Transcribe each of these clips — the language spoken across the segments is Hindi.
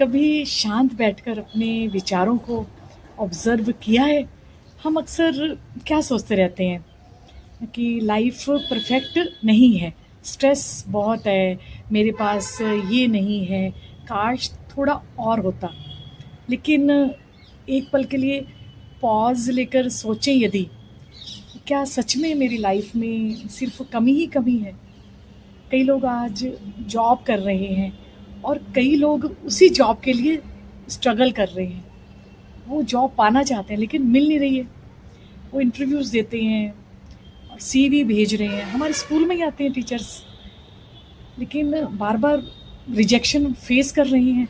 कभी शांत बैठकर अपने विचारों को ऑब्जर्व किया है? हम अक्सर क्या सोचते रहते हैं कि लाइफ परफेक्ट नहीं है, स्ट्रेस बहुत है, मेरे पास ये नहीं है, काश थोड़ा और होता। लेकिन एक पल के लिए पॉज लेकर सोचें, यदि क्या सच में मेरी लाइफ में सिर्फ कमी ही कमी है? कई लोग आज जॉब कर रहे हैं और कई लोग उसी जॉब के लिए स्ट्रगल कर रहे हैं। वो जॉब पाना चाहते हैं लेकिन मिल नहीं रही है। वो इंटरव्यूज़ देते हैं और सीवी भेज रहे हैं, हमारे स्कूल में ही आते हैं टीचर्स, लेकिन बार बार रिजेक्शन फेस कर रहे हैं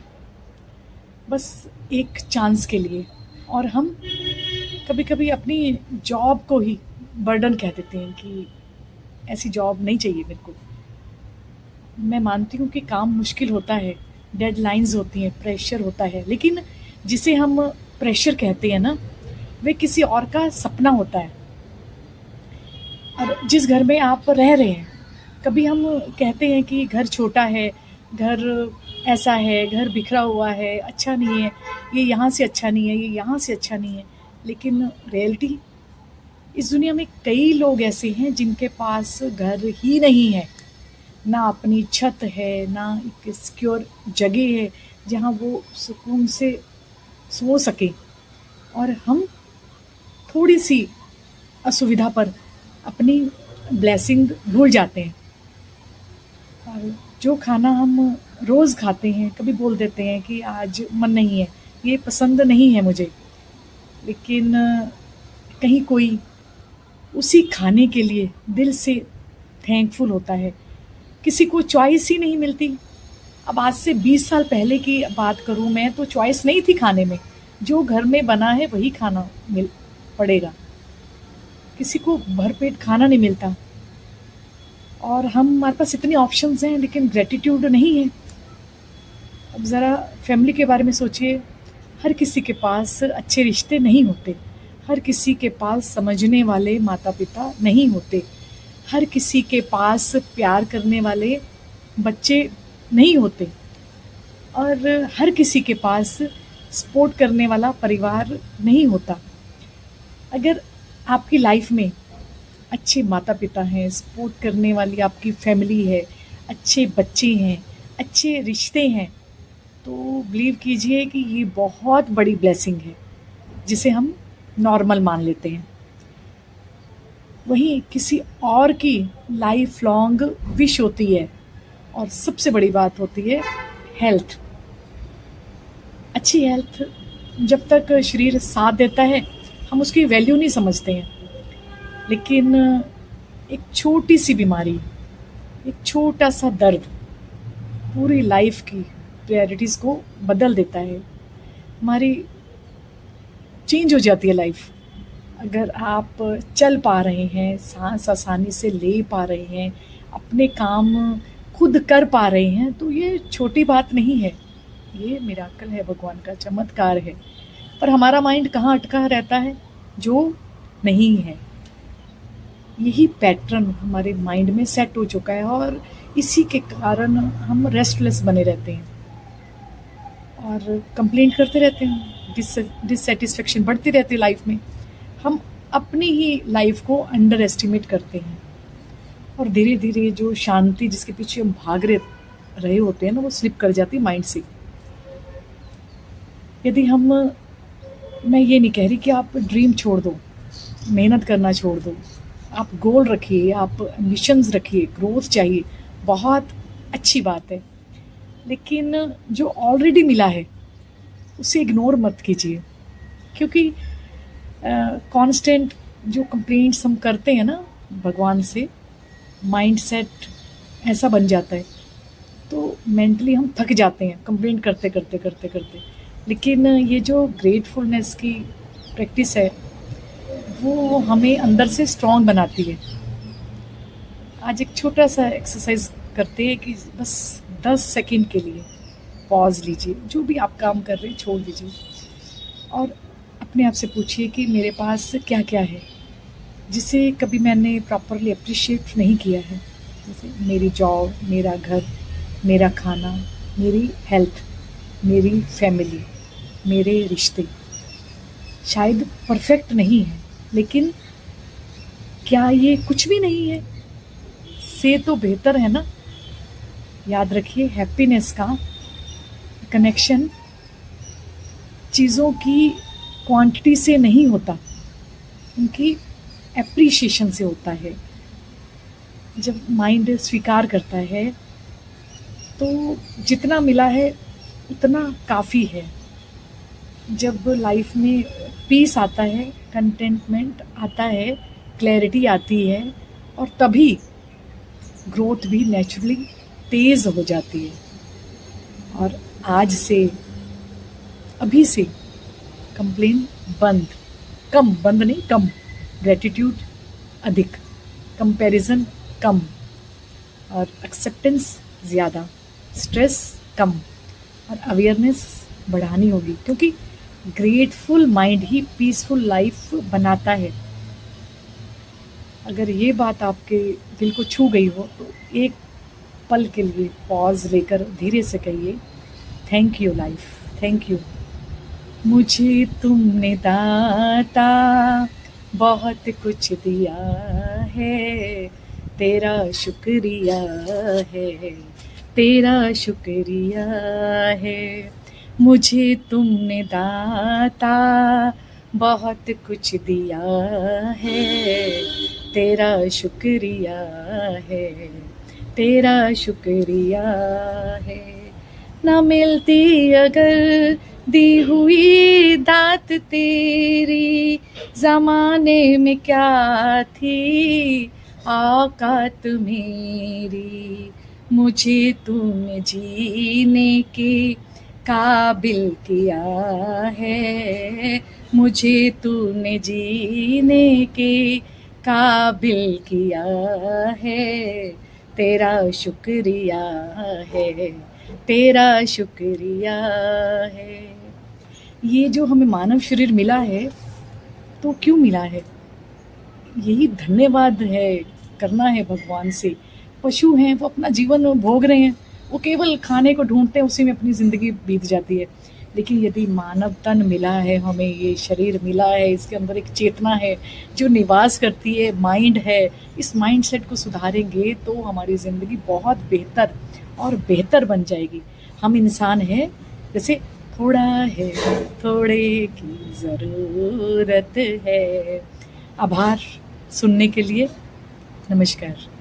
बस एक चांस के लिए। और हम कभी कभी अपनी जॉब को ही बर्डन कह देते हैं कि ऐसी जॉब नहीं चाहिए मेरे को। मैं मानती हूँ कि काम मुश्किल होता है, डेडलाइंस होती हैं, प्रेशर होता है, लेकिन जिसे हम प्रेशर कहते हैं ना, वे किसी और का सपना होता है। और जिस घर में आप रह रहे हैं, कभी हम कहते हैं कि घर छोटा है, घर ऐसा है, घर बिखरा हुआ है, अच्छा नहीं है, ये यहाँ से अच्छा नहीं है, ये यहाँ से अच्छा नहीं है। लेकिन रियलिटी, इस दुनिया में कई लोग ऐसे हैं जिनके पास घर ही नहीं है, ना अपनी छत है, ना एक सिक्योर जगह है जहाँ वो सुकून से सो सके। और हम थोड़ी सी असुविधा पर अपनी ब्लेसिंग भूल जाते हैं। और जो खाना हम रोज़ खाते हैं, कभी बोल देते हैं कि आज मन नहीं है, ये पसंद नहीं है मुझे, लेकिन कहीं कोई उसी खाने के लिए दिल से थैंकफुल होता है। किसी को चॉइस ही नहीं मिलती। अब आज से 20 साल पहले की बात करूं मैं, तो चॉइस नहीं थी खाने में, जो घर में बना है वही खाना मिल पड़ेगा। किसी को भरपेट खाना नहीं मिलता और हमारे पास इतने ऑप्शंस हैं लेकिन ग्रेटिट्यूड नहीं है। अब ज़रा फैमिली के बारे में सोचिए। हर किसी के पास अच्छे रिश्ते नहीं होते, हर किसी के पास समझने वाले माता पिता नहीं होते, हर किसी के पास प्यार करने वाले बच्चे नहीं होते, और हर किसी के पास सपोर्ट करने वाला परिवार नहीं होता। अगर आपकी लाइफ में अच्छे माता पिता हैं, सपोर्ट करने वाली आपकी फैमिली है, अच्छे बच्चे हैं, अच्छे रिश्ते हैं, तो बिलीव कीजिए कि ये बहुत बड़ी ब्लेसिंग है जिसे हम नॉर्मल मान लेते हैं। वहीं किसी और की लाइफ लॉन्ग विश होती है, और सबसे बड़ी बात होती है हेल्थ। अच्छी हेल्थ, जब तक शरीर साथ देता है हम उसकी वैल्यू नहीं समझते हैं, लेकिन एक छोटी सी बीमारी, एक छोटा सा दर्द पूरी लाइफ की प्रायोरिटीज़ को बदल देता है। हमारी चेंज हो जाती है लाइफ। अगर आप चल पा रहे हैं, सांस आसानी से ले पा रहे हैं, अपने काम खुद कर पा रहे हैं, तो ये छोटी बात नहीं है, ये मिराकल है, भगवान का चमत्कार है। पर हमारा माइंड कहाँ अटका रहता है? जो नहीं है। यही पैटर्न हमारे माइंड में सेट हो चुका है और इसी के कारण हम रेस्टलेस बने रहते हैं और कंप्लेंट करते रहते हैं, डिससेटिस्फेक्शन बढ़ती रहती है लाइफ में। हम अपनी ही लाइफ को अंडर एस्टिमेट करते हैं और धीरे धीरे जो शांति जिसके पीछे हम भाग रहे होते हैं ना, वो स्लिप कर जाती है माइंड से। यदि हम, मैं ये नहीं कह रही कि आप ड्रीम छोड़ दो, मेहनत करना छोड़ दो, आप गोल रखिए, आप एम्बिशंस रखिए, ग्रोथ चाहिए, बहुत अच्छी बात है, लेकिन जो ऑलरेडी मिला है उसे इग्नोर मत कीजिए। क्योंकि कांस्टेंट जो कंप्लेंट्स हम करते हैं ना भगवान से, माइंड सेट ऐसा बन जाता है, तो मेंटली हम थक जाते हैं कंप्लेंट करते करते करते करते। लेकिन ये जो ग्रेटफुलनेस की प्रैक्टिस है, वो हमें अंदर से स्ट्रॉन्ग बनाती है। आज एक छोटा सा एक्सरसाइज करते हैं कि बस 10 सेकंड के लिए पॉज लीजिए, जो भी आप काम कर रहे हैं छोड़ दीजिए और अपने आप से पूछिए कि मेरे पास क्या क्या है जिसे कभी मैंने प्रॉपरली अप्रिशिएट नहीं किया है। जैसे मेरी जॉब, मेरा घर, मेरा खाना, मेरी हेल्थ, मेरी फैमिली, मेरे रिश्ते शायद परफेक्ट नहीं है, लेकिन क्या ये कुछ भी नहीं है से तो बेहतर है ना। याद रखिए, हैप्पीनेस का कनेक्शन चीज़ों की क्वांटिटी से नहीं होता, उनकी एप्रिशिएशन से होता है। जब माइंड स्वीकार करता है तो जितना मिला है उतना काफ़ी है। जब लाइफ में पीस आता है, कंटेंटमेंट आता है, क्लैरिटी आती है, और तभी ग्रोथ भी नेचुरली तेज़ हो जाती है। और आज से, अभी से कंप्लेन बंद, बंद नहीं, कम। ग्रेटिट्यूड अधिक, कंपैरिजन कम, और एक्सेप्टेंस ज़्यादा, स्ट्रेस कम, और अवेयरनेस बढ़ानी होगी, क्योंकि ग्रेटफुल माइंड ही पीसफुल लाइफ बनाता है। अगर ये बात आपके दिल को छू गई हो तो एक पल के लिए पॉज लेकर धीरे से कहिए, thank you life, thank you. मुझे तुमने दाता बहुत कुछ दिया है, तेरा शुक्रिया है, तेरा शुक्रिया है। मुझे तुमने दाता बहुत कुछ दिया है, तेरा शुक्रिया है, तेरा शुक्रिया है। ना मिलती अगर दी हुई दात तेरी, ज़माने में क्या थी औकात मेरी। मुझे तूने जीने के काबिल किया है, मुझे तूने जीने के काबिल किया है, तेरा शुक्रिया है, तेरा शुक्रिया है। ये जो हमें मानव शरीर मिला है तो क्यों मिला है, यही धन्यवाद है, करना है भगवान से। पशु हैं, वो अपना जीवन भोग रहे हैं, वो केवल खाने को ढूंढते हैं, उसी में अपनी ज़िंदगी बीत जाती है। लेकिन यदि मानव तन मिला है हमें, ये शरीर मिला है, इसके अंदर एक चेतना है जो निवास करती है, माइंड है, इस माइंड सेट को सुधारेंगे तो हमारी ज़िंदगी बहुत बेहतर और बेहतर बन जाएगी। हम इंसान हैं, जैसे थोड़ा है, थोड़े की ज़रूरत है। आभार सुनने के लिए। नमस्कार।